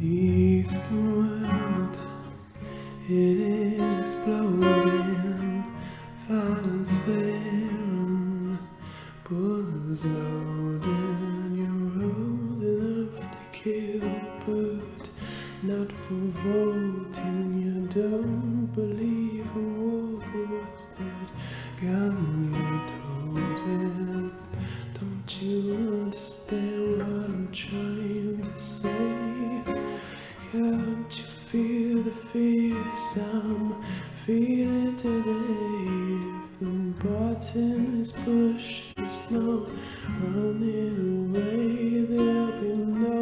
East world, it is exploding. Violence flaring, bullets loading. You're old enough to kill, but not for voting. You don't believe in war, but what's that gun you're toting? Don't you understand what I'm trying to say? Can't you feel the fears I'm feeling today? If the button is pushed, there's no running away. There'll be no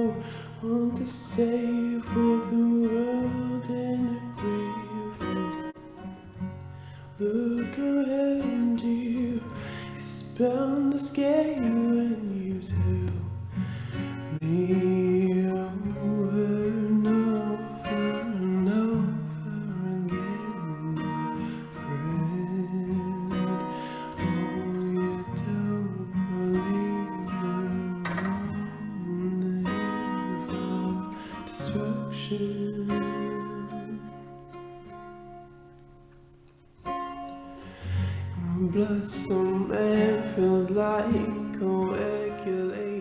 one to save with the world in a grave. Look around you, it's bound to scare you when you tell me over and over and over again, friend. Oh, you don't believe in evil destruction. Blood, some man feels like coagulating.